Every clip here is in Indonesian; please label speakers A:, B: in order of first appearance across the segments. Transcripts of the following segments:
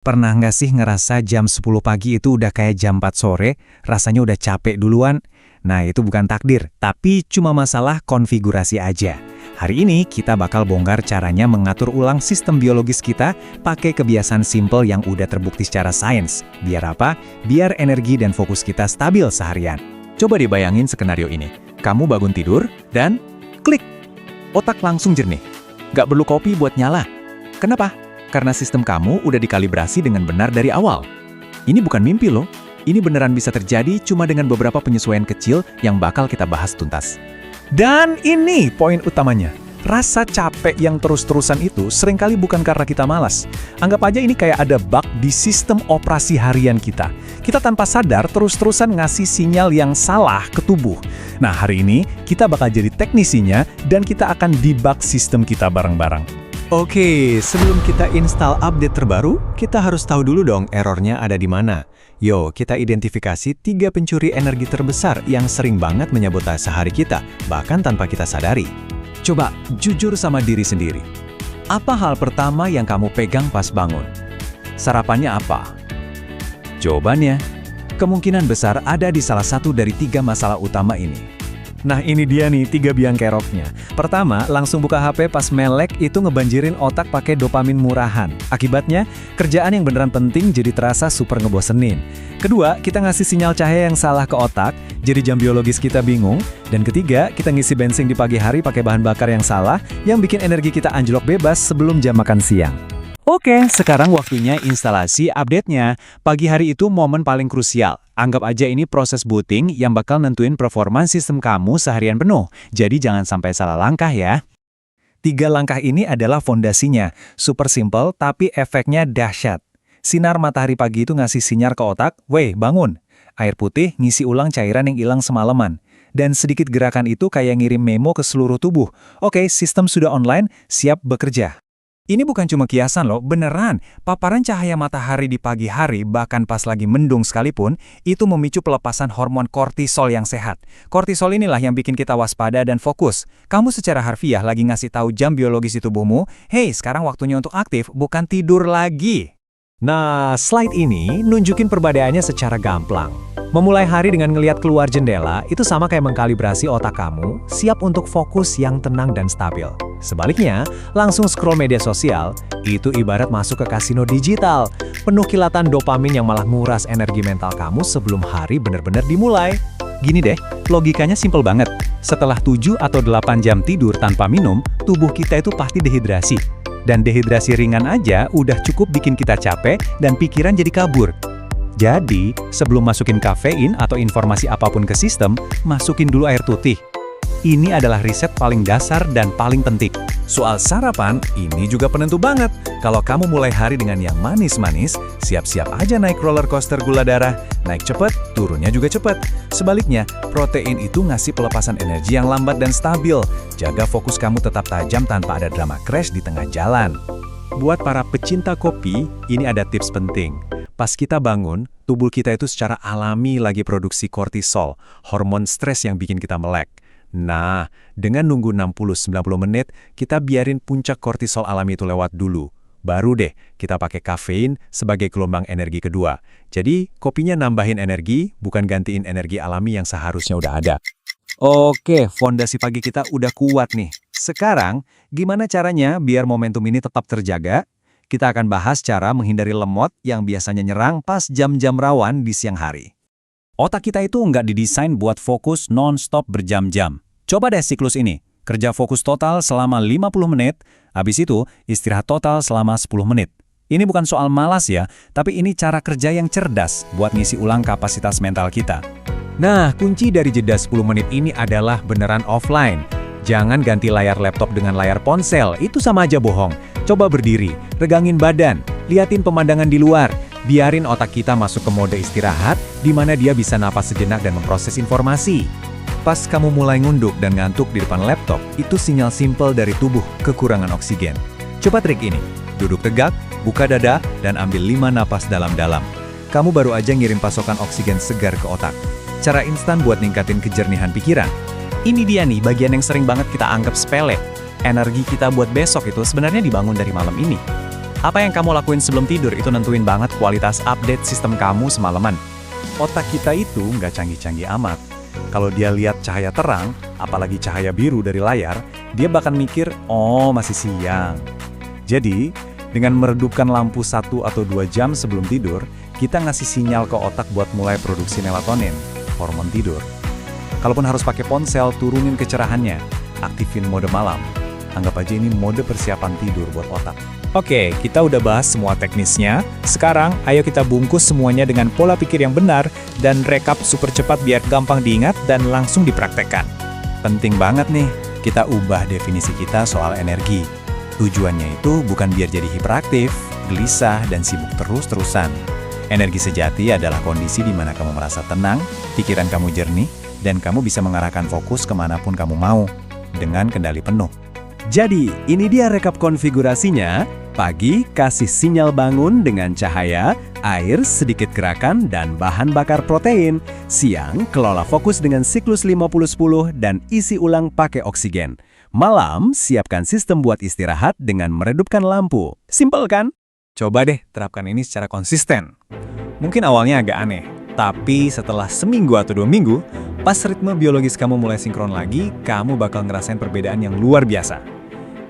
A: Pernah nggak sih ngerasa jam 10 pagi itu udah kayak jam 4 sore, rasanya udah capek duluan? Nah, itu bukan takdir, tapi cuma masalah konfigurasi aja. Hari ini kita bakal bongkar caranya mengatur ulang sistem biologis kita pakai kebiasaan simple yang udah terbukti secara sains. Biar apa? Biar energi dan fokus kita stabil seharian. Coba dibayangin skenario ini. Kamu bangun tidur, dan klik! Otak langsung jernih. Nggak perlu kopi buat nyala. Kenapa? Karena sistem kamu udah dikalibrasi dengan benar dari awal. Ini bukan mimpi loh, ini beneran bisa terjadi cuma dengan beberapa penyesuaian kecil yang bakal kita bahas tuntas. Dan ini poin utamanya, rasa capek yang terus-terusan itu seringkali bukan karena kita malas. Anggap aja ini kayak ada bug di sistem operasi harian kita. Kita tanpa sadar terus-terusan ngasih sinyal yang salah ke tubuh. Nah, hari ini kita bakal jadi teknisinya dan kita akan debug sistem kita bareng-bareng. Oke, sebelum kita install update terbaru, kita harus tahu dulu dong errornya ada di mana. Yo, kita identifikasi 3 pencuri energi terbesar yang sering banget menyabotase hari kita, bahkan tanpa kita sadari. Coba jujur sama diri sendiri. Apa hal pertama yang kamu pegang pas bangun? Sarapannya apa? Jawabannya, kemungkinan besar ada di salah satu dari 3 masalah utama ini. Nah, ini dia nih 3 biang keroknya. Pertama, langsung buka HP pas melek itu ngebanjirin otak pakai dopamin murahan. Akibatnya, kerjaan yang beneran penting jadi terasa super ngebosenin. Kedua, kita ngasih sinyal cahaya yang salah ke otak, jadi jam biologis kita bingung. Dan ketiga, kita ngisi bensin di pagi hari pakai bahan bakar yang salah, yang bikin energi kita anjlok bebas sebelum jam makan siang. Oke, sekarang waktunya instalasi update-nya. Pagi hari itu momen paling krusial. Anggap aja ini proses booting yang bakal nentuin performa sistem kamu seharian penuh. Jadi jangan sampai salah langkah ya. 3 langkah ini adalah fondasinya. Super simple tapi efeknya dahsyat. Sinar matahari pagi itu ngasih sinyal ke otak, "Weh, bangun." Air putih ngisi ulang cairan yang hilang semalaman. Dan sedikit gerakan itu kayak ngirim memo ke seluruh tubuh. Oke, sistem sudah online, siap bekerja. Ini bukan cuma kiasan loh, beneran. Paparan cahaya matahari di pagi hari, bahkan pas lagi mendung sekalipun, itu memicu pelepasan hormon kortisol yang sehat. Kortisol inilah yang bikin kita waspada dan fokus. Kamu secara harfiah lagi ngasih tahu jam biologis di tubuhmu, "Hey, sekarang waktunya untuk aktif, bukan tidur lagi." Nah, slide ini nunjukin perbedaannya secara gamblang. Memulai hari dengan ngelihat keluar jendela, itu sama kayak mengkalibrasi otak kamu, siap untuk fokus yang tenang dan stabil. Sebaliknya, langsung scroll media sosial, itu ibarat masuk ke kasino digital, penuh kilatan dopamin yang malah nguras energi mental kamu sebelum hari benar-benar dimulai. Gini deh, logikanya simpel banget. Setelah 7 atau 8 jam tidur tanpa minum, tubuh kita itu pasti dehidrasi. Dan dehidrasi ringan aja udah cukup bikin kita capek dan pikiran jadi kabur. Jadi, sebelum masukin kafein atau informasi apapun ke sistem, masukin dulu air putih. Ini adalah riset paling dasar dan paling penting. Soal sarapan, ini juga penentu banget. Kalau kamu mulai hari dengan yang manis-manis, siap-siap aja naik roller coaster gula darah. Naik cepet, turunnya juga cepet. Sebaliknya, protein itu ngasih pelepasan energi yang lambat dan stabil. Jaga fokus kamu tetap tajam tanpa ada drama crash di tengah jalan. Buat para pecinta kopi, ini ada tips penting. Pas kita bangun, tubuh kita itu secara alami lagi produksi kortisol, hormon stres yang bikin kita melek. Nah, dengan nunggu 60-90 menit, kita biarin puncak kortisol alami itu lewat dulu. Baru deh, kita pakai kafein sebagai gelombang energi kedua. Jadi, kopinya nambahin energi, bukan gantiin energi alami yang seharusnya udah ada. Oke, fondasi pagi kita udah kuat nih. Sekarang, gimana caranya biar momentum ini tetap terjaga? Kita akan bahas cara menghindari lemot yang biasanya nyerang pas jam-jam rawan di siang hari. Otak kita itu nggak didesain buat fokus non-stop berjam-jam. Coba deh siklus ini. Kerja fokus total selama 50 menit, habis itu istirahat total selama 10 menit. Ini bukan soal malas ya, tapi ini cara kerja yang cerdas buat ngisi ulang kapasitas mental kita. Nah, kunci dari jeda 10 menit ini adalah beneran offline. Jangan ganti layar laptop dengan layar ponsel, itu sama aja bohong. Coba berdiri, regangin badan, liatin pemandangan di luar. Biarin otak kita masuk ke mode istirahat, di mana dia bisa napas sejenak dan memproses informasi. Pas kamu mulai ngunduk dan ngantuk di depan laptop, itu sinyal simpel dari tubuh kekurangan oksigen. Coba trik ini, duduk tegak, buka dada, dan ambil 5 napas dalam-dalam. Kamu baru aja ngirim pasokan oksigen segar ke otak. Cara instan buat ningkatin kejernihan pikiran. Ini dia nih bagian yang sering banget kita anggap sepele. Energi kita buat besok itu sebenarnya dibangun dari malam ini. Apa yang kamu lakuin sebelum tidur itu nentuin banget kualitas update sistem kamu semalaman. Otak kita itu nggak canggih-canggih amat. Kalau dia lihat cahaya terang, apalagi cahaya biru dari layar, dia bakal mikir, oh masih siang. Jadi, dengan meredupkan lampu 1 atau 2 jam sebelum tidur, kita ngasih sinyal ke otak buat mulai produksi melatonin, hormon tidur. Kalaupun harus pakai ponsel, turunin kecerahannya, aktifin mode malam. Anggap aja ini mode persiapan tidur buat otak. Oke, kita udah bahas semua teknisnya. Sekarang, ayo kita bungkus semuanya dengan pola pikir yang benar dan rekap super cepat biar gampang diingat dan langsung dipraktekkan. Penting banget nih, kita ubah definisi kita soal energi. Tujuannya itu bukan biar jadi hiperaktif, gelisah, dan sibuk terus-terusan. Energi sejati adalah kondisi di mana kamu merasa tenang, pikiran kamu jernih, dan kamu bisa mengarahkan fokus kemanapun kamu mau, dengan kendali penuh. Jadi, ini dia rekap konfigurasinya. Pagi, kasih sinyal bangun dengan cahaya, air, sedikit gerakan, dan bahan bakar protein. Siang, kelola fokus dengan siklus 50-10 dan isi ulang pakai oksigen. Malam, siapkan sistem buat istirahat dengan meredupkan lampu. Simpel kan? Coba deh terapkan ini secara konsisten. Mungkin awalnya agak aneh, tapi setelah seminggu atau 2 minggu, pas ritme biologis kamu mulai sinkron lagi, kamu bakal ngerasain perbedaan yang luar biasa.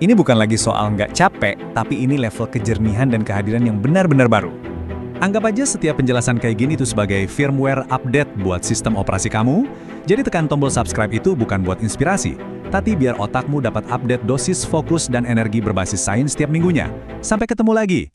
A: Ini bukan lagi soal nggak capek, tapi ini level kejernihan dan kehadiran yang benar-benar baru. Anggap aja setiap penjelasan kayak gini itu sebagai firmware update buat sistem operasi kamu. Jadi tekan tombol subscribe itu bukan buat inspirasi, tapi biar otakmu dapat update dosis fokus dan energi berbasis sains setiap minggunya. Sampai ketemu lagi!